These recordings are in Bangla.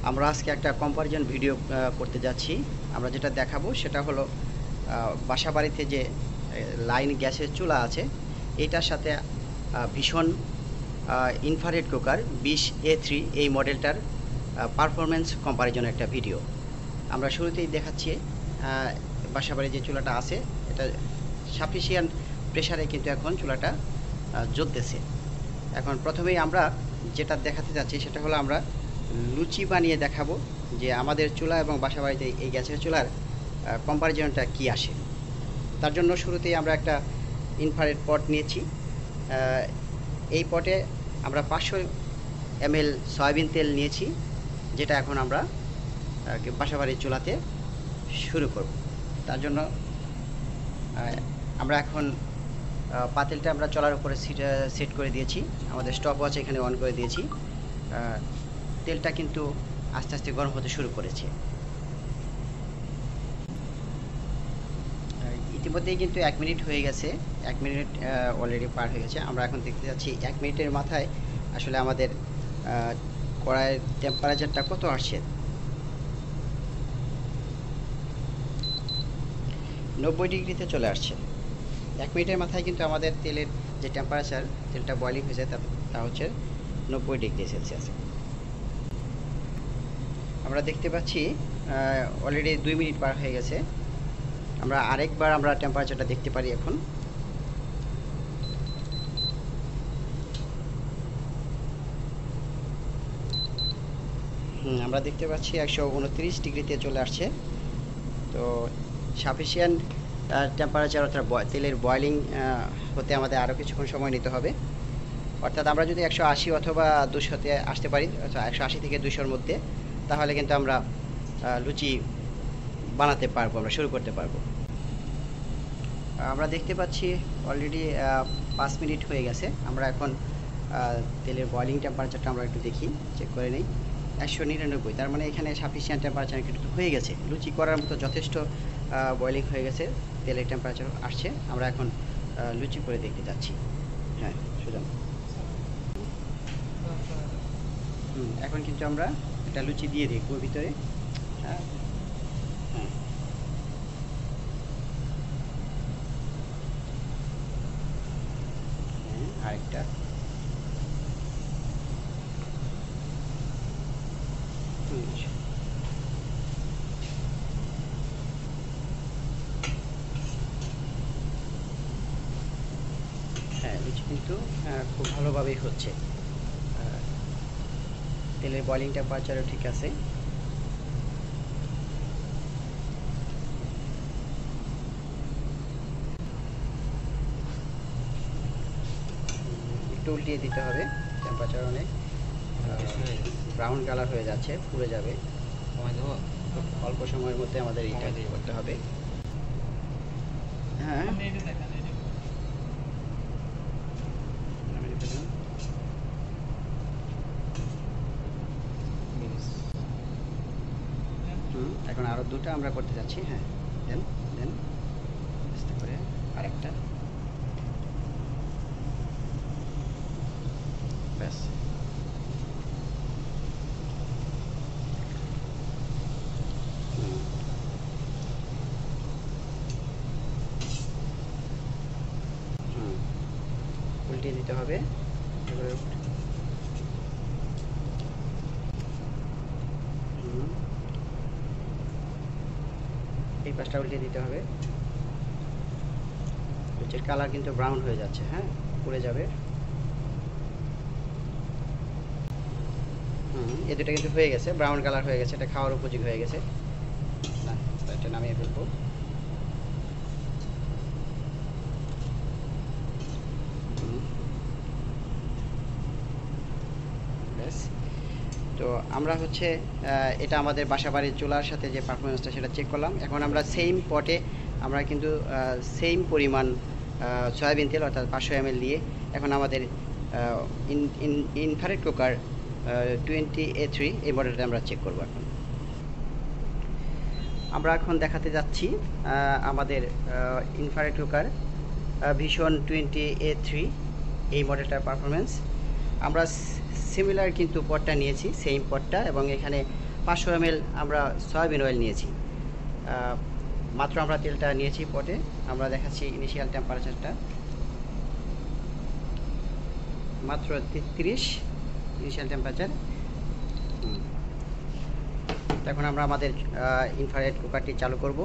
আমরা আজকে একটা কম্পারিজন ভিডিও করতে যাচ্ছি। আমরা যেটা দেখাবো সেটা হলো বাসাবাড়িতে যে লাইন গ্যাসের চুলা আছে এটার সাথে ভীষণ ইনফ্রারেড কুকার 20A3 এই মডেলটার পারফরমেন্স কম্পারিজন একটা ভিডিও। আমরা শুরুতেই দেখাচ্ছি বাসাবাড়ি যে চুলাটা আছে এটা সাফিসিয়েন্ট প্রেসারে কিন্তু এখন চুলাটা জ্বলতেছে। এখন প্রথমেই আমরা যেটা দেখাতে যাচ্ছি সেটা হলো আমরা লুচি বানিয়ে দেখাবো যে আমাদের চুলা এবং বাসাবাড়িতে এই গ্যাসের চুলার কম্পারিজনটা কি আসে। তার জন্য শুরুতেই আমরা একটা ইনফ্রারেড পট নিয়েছি। এই পটে আমরা 500 ml সয়াবিন তেল নিয়েছি, যেটা এখন আমরা বাসাবাড়ির চুলাতে শুরু করব। তার জন্য আমরা এখন পাতিলটা আমরা চলার উপরে সেট করে দিয়েছি, আমাদের স্টপ ওয়াচ এখানে অন করে দিয়েছি। তেলটা কিন্তু আস্তে আস্তে গরম হতে শুরু করেছে। ইতিমধ্যেই কিন্তু 1 মিনিট হয়ে গেছে, 1 মিনিট অলরেডি পার হয়ে গেছে। আমরা এখন দেখতে যাচ্ছি 1 মিনিটের মাথায় আসলে আমাদের কড়াইয়ের টেম্পারেচারটা কত আসছে। 90 ডিগ্রিতে চলে আসছে। 1 মিনিটের মাথায় কিন্তু আমাদের তেলের যে টেম্পারেচার, তেলটা বয়লিং হয়েছে তা হচ্ছে 90 ডিগ্রি সেলসিয়াস। আমরা দেখতে পাচ্ছি অলরেডি 2 মিনিট পার হয়ে গেছে। আমরা আরেকবার আমরা টেম্পারেচারটা দেখতে পারি এখন। আমরা দেখতে পাচ্ছি 129 ডিগ্রিতে চলে আসছে। তো সাফিসিয়েন্ট টেম্পারেচার অর্থাৎ তেলের বয়লিং হতে আমাদের আরও কিছুক্ষণ সময় নিতে হবে। অর্থাৎ আমরা যদি 180 অথবা 200-তে আসতে পারি, 180 থেকে 200-র মধ্যে, তাহলে কিন্তু আমরা লুচি বানাতে পারবো, আমরা শুরু করতে পারবো। আমরা দেখতে পাচ্ছি অলরেডি 5 মিনিট হয়ে গেছে। আমরা এখন তেলের বয়লিং টেম্পারেচারটা আমরা একটু দেখি, চেক করে নিই। 199, তার মানে এখানে সাফিসিয়েন্ট টেম্পারেচার কিন্তু হয়ে গেছে, লুচি করার মতো যথেষ্ট বয়লিং হয়ে গেছে, তেলের টেম্পারেচার আসছে। আমরা এখন লুচি করে দেখতে যাচ্ছি। হ্যাঁ সুজন, এখন কিন্তু আমরা একটা লুচি দিয়ে দেখবো ভিতরে। হ্যাঁ আরেকটা। হ্যাঁ লুচি কিন্তু খুব ভালোভাবেই হচ্ছে, তেলের বয়লিং টেম্পারেচারও ঠিক আছে। একটু উল্টিয়ে দিতে হবে, টেম্পারেচার অনেক ব্রাউন কালার হয়ে যাচ্ছে, পুড়ে যাবে। অল্প সময়ের মধ্যে আমাদের এটা করতে হবে। হ্যাঁ এখন আরো দুটো আমরা করতে যাচ্ছি। হ্যাঁ দেন দেন আস্তে করে আরেকটা, ব্যাস। উল্টিয়ে দিতে হবে। এই পাশটা উল্টিয়ে দিতে হবে। লুচির কালার কিন্তু ব্রাউন হয়ে যাচ্ছে, হ্যাঁ পুড়ে যাবে। এই দুটো কিন্তু হয়ে গেছে, ব্রাউন কালার হয়ে গেছে, এটা খাওয়ার উপযোগী হয়ে গেছে। না এটা নামিয়ে ফেলবো। তো আমরা হচ্ছে এটা আমাদের বাসাবাড়ির চুলার সাথে যে পারফরমেন্সটা সেটা চেক করলাম। এখন আমরা সেম পটে আমরা কিন্তু সেম পরিমাণ সয়াবিন তেল অর্থাৎ 500 ml দিয়ে এখন আমাদের ইনফ্রারেড কুকার 20A3 এই মডেলটা আমরা চেক করব। এখন আমরা এখন দেখাতে যাচ্ছি আমাদের ইনফ্রারেড কুকার ভিশন 20A3 এই মডেলটার পারফরমেন্স। আমরা সিমিলার কিন্তু পটটা নিয়েছি, সেম পটটা, এবং এখানে 500 ml আমরা সয়াবিন অয়েল নিয়েছি। মাত্র আমরা তেলটা নিয়েছি পটে। আমরা দেখাচ্ছি ইনিশিয়াল টেম্পারেচারটা মাত্র 33 ইনিশিয়াল টেম্পারেচার। এখন আমরা আমাদের ইনফ্রারেড কুকারটি চালু করব।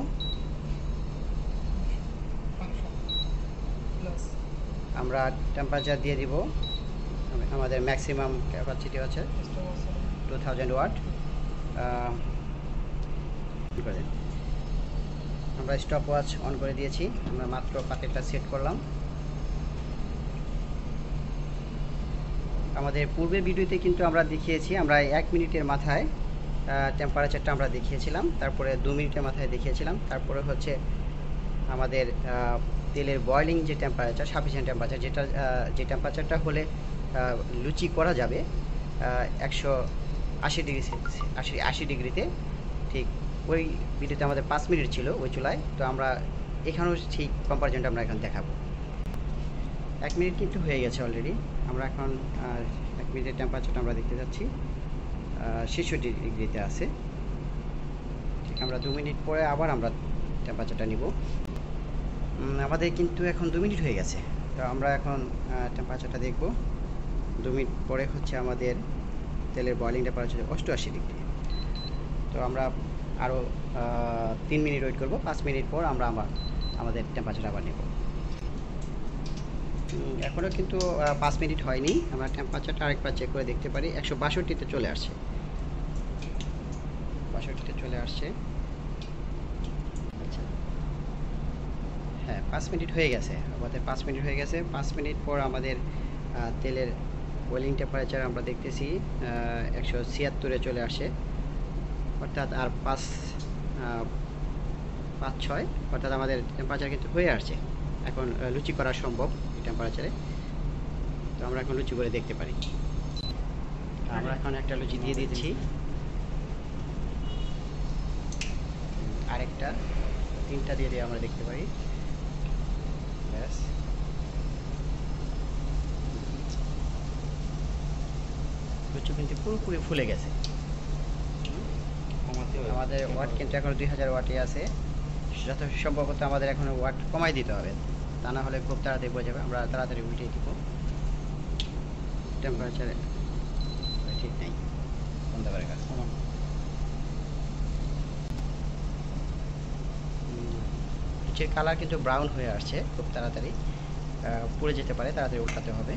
আমরা টেম্পারেচার দিয়ে দিব, আমাদের ম্যাক্সিমাম ক্যাপাসিটি হচ্ছে 2000 ওয়াট। আমরা স্টপ ওয়াচ অন করে দিয়েছি। আমরা মাত্র পাতিলটা সেট করলাম। আমাদের পূর্বের ভিডিওতে কিন্তু আমরা দেখিয়েছি, আমরা 1 মিনিটের মাথায় টেম্পারেচারটা আমরা দেখিয়েছিলাম, তারপরে 2 মিনিটের মাথায় দেখিয়েছিলাম, তারপরে হচ্ছে আমাদের তেলের বয়লিং যে টেম্পারেচার, সাফিসিয়েন্ট টেম্পারেচার, যে টেম্পারেচারটা হলে লুচি করা যাবে 180 ডিগ্রি 80 ডিগ্রিতে। ঠিক ওই ভিডিওতে আমাদের 5 মিনিট ছিল ওই চুলায়। তো আমরা এখানেও ঠিক কম্পারিজনটা আমরা এখন দেখাবো। 1 মিনিট কিন্তু হয়ে গেছে অলরেডি। আমরা এখন 1 মিনিটের টেম্পারেচারটা আমরা দেখতে যাচ্ছি 66 ডিগ্রিতে আছে। ঠিক আমরা 2 মিনিট পরে আবার আমরা টেম্পারেচারটা নিব। আমাদের কিন্তু এখন 2 মিনিট হয়ে গেছে। তো আমরা এখন টেম্পারেচারটা দেখব। 2 মিনিট পরে হচ্ছে আমাদের তেলের বয়লিং টেম্পারেচার 88 ডিগ্রি। তো আমরা আরও 3 মিনিট ওয়েট করব। 5 মিনিট পর আমরা আমাদের টেম্পারেচার আবার নেব। এখনও কিন্তু 5 মিনিট হয়নি। আমরা টেম্পারেচারটা আরেকবার চেক করে দেখতে পারি। 162তে চলে আসছে, 62তে চলে আসছে। আচ্ছা, হ্যাঁ 5 মিনিট হয়ে গেছে। আমাদের 5 মিনিট হয়ে গেছে। 5 মিনিট পর আমাদের তেলের বয়লিং টেম্পারেচার আমরা দেখতেছি 176-এ চলে আসে, অর্থাৎ আর 5-6, অর্থাৎ আমাদের টেম্পারেচার কিন্তু হয়ে আসছে। এখন লুচি করা সম্ভব এই টেম্পারেচারে। তো আমরা এখন লুচি করে দেখতে পারি। আমরা এখন একটা লুচি দিয়ে দিচ্ছি, আরেকটা, 3টা দিয়ে আমরা দেখতে পারি। ব্যাস, লুচি কিন্তু পুরোপুরি ফুলে গেছে। আমাদের ওয়াট কিন্তু এখন 2000 ওয়াটে আছে। যথেষ্ট সম্ভবত আমাদের এখন ওয়াট কমাই দিতে হবে, তা না হলে খুব তাড়াতাড়ি বোঝা যাবে। আমরা তাড়াতাড়ি উল্টে দিব। টেম্পারেচার ঠিক নেই, বন্ধ করে কাজ। লুচির কালার কিন্তু ব্রাউন হয়ে আসছে, খুব তাড়াতাড়ি পুড়ে যেতে পারে, তাড়াতাড়ি উল্টাতে হবে।